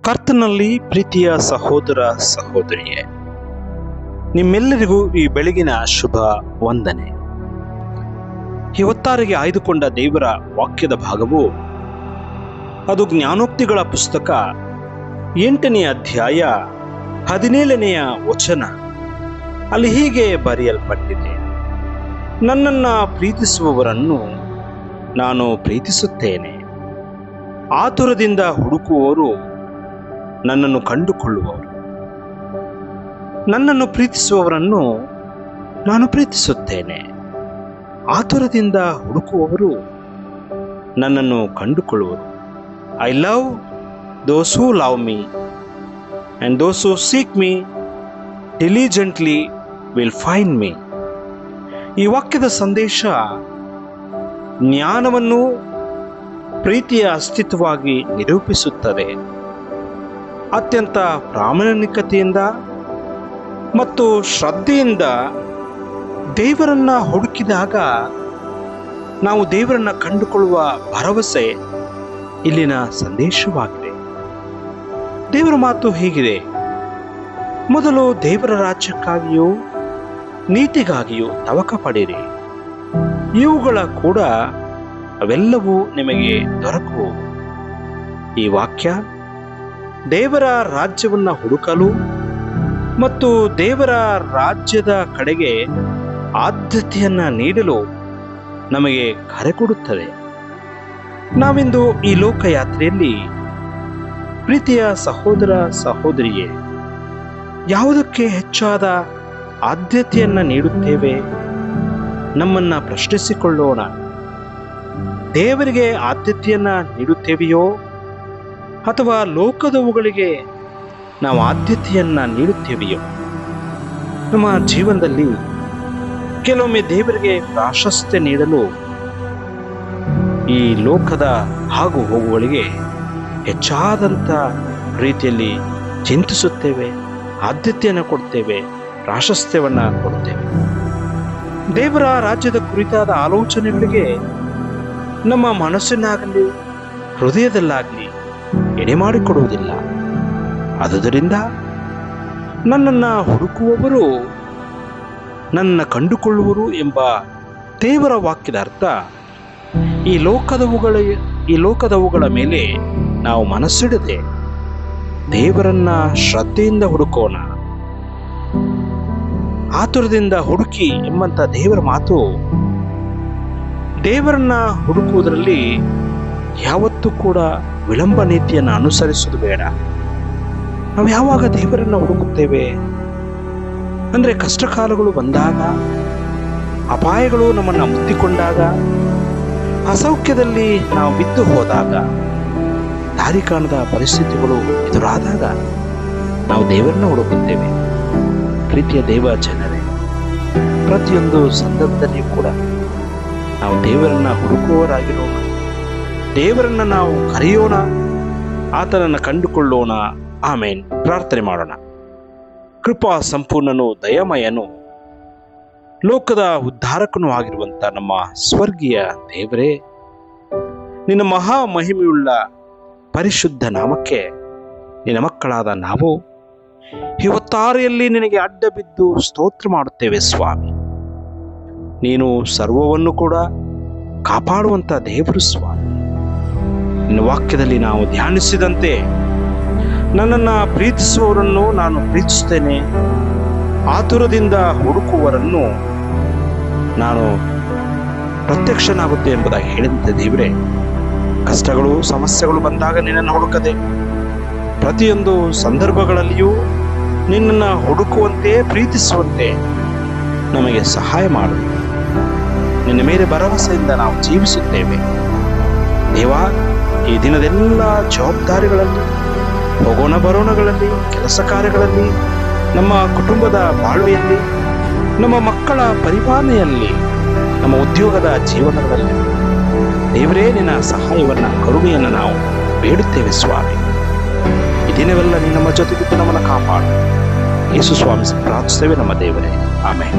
ಕರ್ತನಲ್ಲಿ ಪ್ರೀತಿಯ ಸಹೋದರ ಸಹೋದರಿಯೇ, ನಿಮ್ಮೆಲ್ಲರಿಗೂ ಈ ಬೆಳಗಿನ ಶುಭ ವಂದನೆ. ಈ ಹೊತ್ತಾರಿಗೆ ಆಯ್ದುಕೊಂಡ ದೇವರ ವಾಕ್ಯದ ಭಾಗವು ಅದು ಜ್ಞಾನೋಕ್ತಿಗಳ ಪುಸ್ತಕ 8ನೇ ಅಧ್ಯಾಯ 17ನೆಯ ವಚನ. ಅಲ್ಲಿ ಹೀಗೆ ಬರೆಯಲ್ಪಟ್ಟಿದೆ: ನನ್ನನ್ನು ಪ್ರೀತಿಸುವವರನ್ನು ನಾನು ಪ್ರೀತಿಸುತ್ತೇನೆ, ಆತುರದಿಂದ ಹುಡುಕುವವರು ನನ್ನನ್ನು ಕಂಡುಕೊಳ್ಳುವವರು. ನನ್ನನ್ನು ಪ್ರೀತಿಸುವವರನ್ನು ನಾನು ಪ್ರೀತಿಸುತ್ತೇನೆ, ಆತುರದಿಂದ ಹುಡುಕುವವರು ನನ್ನನ್ನು ಕಂಡುಕೊಳ್ಳುವರು. I love those who love me and those who seek me diligently will find me. ಈ ವಾಕ್ಯದ ಸಂದೇಶ ಜ್ಞಾನವನ್ನು ಪ್ರೀತಿಯ ಅಸ್ತಿತ್ವವಾಗಿ ನಿರೂಪಿಸುತ್ತದೆ. ಅತ್ಯಂತ ಪ್ರಾಮಾಣಿಕತೆಯಿಂದ ಮತ್ತು ಶ್ರದ್ಧೆಯಿಂದ ದೇವರನ್ನ ಹುಡುಕಿದಾಗ ನಾವು ದೇವರನ್ನ ಕಂಡುಕೊಳ್ಳುವ ಭರವಸೆ ಇಲ್ಲಿನ ಸಂದೇಶವಾಗಿದೆ. ದೇವರ ಮಾತು ಹೀಗಿದೆ: ಮೊದಲು ದೇವರ ರಾಜ್ಯಕ್ಕಾಗಿಯೂ ನೀತಿಗಾಗಿಯೂ ತವಕ ಪಡಿರಿ, ಇವುಗಳ ಕೂಡ ಅವೆಲ್ಲವೂ ನಿಮಗೆ ದೊರಕುವು. ಈ ವಾಕ್ಯ ದೇವರ ರಾಜ್ಯವನ್ನು ಹುಡುಕಲು ಮತ್ತು ದೇವರ ರಾಜ್ಯದ ಕಡೆಗೆ ಆದ್ಯತೆಯನ್ನು ನೀಡಲು ನಮಗೆ ಕರೆ ಕೊಡುತ್ತದೆ. ನಾವಿಂದು ಈ ಲೋಕಯಾತ್ರೆಯಲ್ಲಿ ಪ್ರೀತಿಯ ಸಹೋದರ ಸಹೋದರಿಯೇ, ಯಾವುದಕ್ಕೆ ಹೆಚ್ಚಾದ ಆದ್ಯತೆಯನ್ನು ನೀಡುತ್ತೇವೆ? ನಮ್ಮನ್ನು ಪ್ರಶ್ನಿಸಿಕೊಳ್ಳೋಣ. ದೇವರಿಗೆ ಆದ್ಯತೆಯನ್ನು ನೀಡುತ್ತೇವೆಯೋ ಅಥವಾ ಲೋಕದವುಗಳಿಗೆ ನಾವು ಆದ್ಯತೆಯನ್ನು ನೀಡುತ್ತೇವೆಯೋ? ನಮ್ಮ ಜೀವನದಲ್ಲಿ ಕೆಲವೊಮ್ಮೆ ದೇವರಿಗೆ ಪ್ರಾಶಸ್ತ್ಯ ನೀಡಲು ಈ ಲೋಕದ ಹಾಗೂ ಹೋಗುಗಳಿಗೆ ಹೆಚ್ಚಾದಂಥ ರೀತಿಯಲ್ಲಿ ಚಿಂತಿಸುತ್ತೇವೆ, ಆದ್ಯತೆಯನ್ನು ಕೊಡ್ತೇವೆ, ಪ್ರಾಶಸ್ತ್ಯವನ್ನು ಕೊಡ್ತೇವೆ. ದೇವರ ರಾಜ್ಯದ ಕುರಿತಾದ ಆಲೋಚನೆಗಳಿಗೆ ನಮ್ಮ ಮನಸ್ಸಿನಾಗಲಿ ಹೃದಯದಲ್ಲಾಗಲಿ ಎಡೆ ಮಾಡಿಕೊಡುವುದಿಲ್ಲ. ಆದುದರಿಂದ ನನ್ನನ್ನು ಹುಡುಕುವವರು ನನ್ನ ಕಂಡುಕೊಳ್ಳುವರು ಎಂಬ ದೇವರ ವಾಕ್ಯದ ಅರ್ಥ, ಈ ಲೋಕದವುಗಳ ಮೇಲೆ ನಾವು ಮನಸ್ಸಿಡದೆ ದೇವರನ್ನ ಶ್ರದ್ಧೆಯಿಂದ ಹುಡುಕೋಣ. ಆತುರದಿಂದ ಹುಡುಕಿ ಎಂಬಂತ ದೇವರ ಮಾತು. ದೇವರನ್ನ ಹುಡುಕುವುದರಲ್ಲಿ ಯಾವತ್ತೂ ಕೂಡ ವಿಳಂಬ ನೀತಿಯನ್ನು ಅನುಸರಿಸುವುದು ಬೇಡ. ನಾವು ಯಾವಾಗ ದೇವರನ್ನ ಹುಡುಕುತ್ತೇವೆ ಅಂದರೆ ಕಷ್ಟಕಾಲಗಳು ಬಂದಾಗ, ಅಪಾಯಗಳು ನಮ್ಮನ್ನು ಮುತ್ತಿಕೊಂಡಾಗ, ಅಸೌಖ್ಯದಲ್ಲಿ ನಾವು ಬಿದ್ದು ಹೋದಾಗ, ದಾರಿ ಕಾಣದ ಪರಿಸ್ಥಿತಿಗಳು ಎದುರಾದಾಗ ನಾವು ದೇವರನ್ನ ಹುಡುಕುತ್ತೇವೆ. ಪ್ರೀತಿಯ ದೇವ ಜನರೇ, ಪ್ರತಿಯೊಂದು ಸಂದರ್ಭದಲ್ಲಿ ಕೂಡ ನಾವು ದೇವರನ್ನ ಹುಡುಕುವವರಾಗಿರೋಣ. ದೇವರನ್ನ ನಾವು ಕರೆಯೋಣ, ಆತನನ್ನು ಕಂಡುಕೊಳ್ಳೋಣ. ಆಮೇನ್. ಪ್ರಾರ್ಥನೆ ಮಾಡೋಣ. ಕೃಪಾ ಸಂಪೂರ್ಣನು, ದಯಾಮಯನು, ಲೋಕದ ಉದ್ಧಾರಕನೂ ಆಗಿರುವಂಥ ನಮ್ಮ ಸ್ವರ್ಗೀಯ ದೇವರೇ, ನಿನ್ನ ಮಹಾ ಮಹಿಮೆಯುಳ್ಳ ಪರಿಶುದ್ಧ ನಾಮಕ್ಕೆ ನಿನ್ನ ಮಕ್ಕಳಾದ ನಾವು ಇವತ್ತಾರೆಯಲ್ಲಿ ನಿನಗೆ ಅಡ್ಡ ಬಿದ್ದು ಸ್ತೋತ್ರ ಮಾಡುತ್ತೇವೆ ಸ್ವಾಮಿ. ನೀನು ಸರ್ವವನ್ನು ಕೂಡ ಕಾಪಾಡುವಂಥ ದೇವರು ಸ್ವಾಮಿ. ನಿನ್ನ ವಾಕ್ಯದಲ್ಲಿ ನಾವು ಧ್ಯಾನಿಸಿದಂತೆ ನನ್ನನ್ನು ಪ್ರೀತಿಸುವವರನ್ನು ನಾನು ಪ್ರೀತಿಸುತ್ತೇನೆ, ಆತುರದಿಂದ ಹುಡುಕುವವರನ್ನು ನಾನು ಪ್ರತ್ಯಕ್ಷನಾಗುತ್ತೆ ಎಂಬುದಾಗಿ ಹೇಳಿದಂತೆ ದೇವರೇ, ಕಷ್ಟಗಳು ಸಮಸ್ಯೆಗಳು ಬಂದಾಗ ನಿನ್ನನ್ನು ಹುಡುಕದೆ ಪ್ರತಿಯೊಂದು ಸಂದರ್ಭಗಳಲ್ಲಿಯೂ ನಿನ್ನನ್ನು ಹುಡುಕುವಂತೆ ಪ್ರೀತಿಸುವಂತೆ ನಮಗೆ ಸಹಾಯ ಮಾಡು. ನಿನ್ನ ಮೇಲೆ ಭರವಸೆಯಿಂದ ನಾವು ಜೀವಿಸುತ್ತೇವೆ ದೇವಾ. ಈ ದಿನದೆಲ್ಲ ಜವಾಬ್ದಾರಿಗಳಲ್ಲಿ, ಹೋಗೋಣ ಬರೋಣಗಳಲ್ಲಿ, ಕೆಲಸ ಕಾರ್ಯಗಳಲ್ಲಿ, ನಮ್ಮ ಕುಟುಂಬದ ಬಾಳ್ವೆಯಲ್ಲಿ, ನಮ್ಮ ಮಕ್ಕಳ ಪರಿಪಾಲನೆಯಲ್ಲಿ, ನಮ್ಮ ಉದ್ಯೋಗದ ಜೀವನಗಳಲ್ಲಿ ದೇವರೇ ನಿನ್ನ ಸಹಾಯವನ್ನು, ಕರುಣೆಯನ್ನು ನಾವು ಬೇಡುತ್ತೇವೆ ಸ್ವಾಮಿ. ಈ ದಿನವೆಲ್ಲ ನೀನು ನಮ್ಮ ಜೊತೆಗಿದ್ದು ನಮ್ಮನ್ನು ಕಾಪಾಡು. ಯೇಸು ಸ್ವಾಮಿ ಪ್ರಾರ್ಥಿಸ್ತೇವೆ ನಮ್ಮ ದೇವರೇ. ಆಮೆನ್.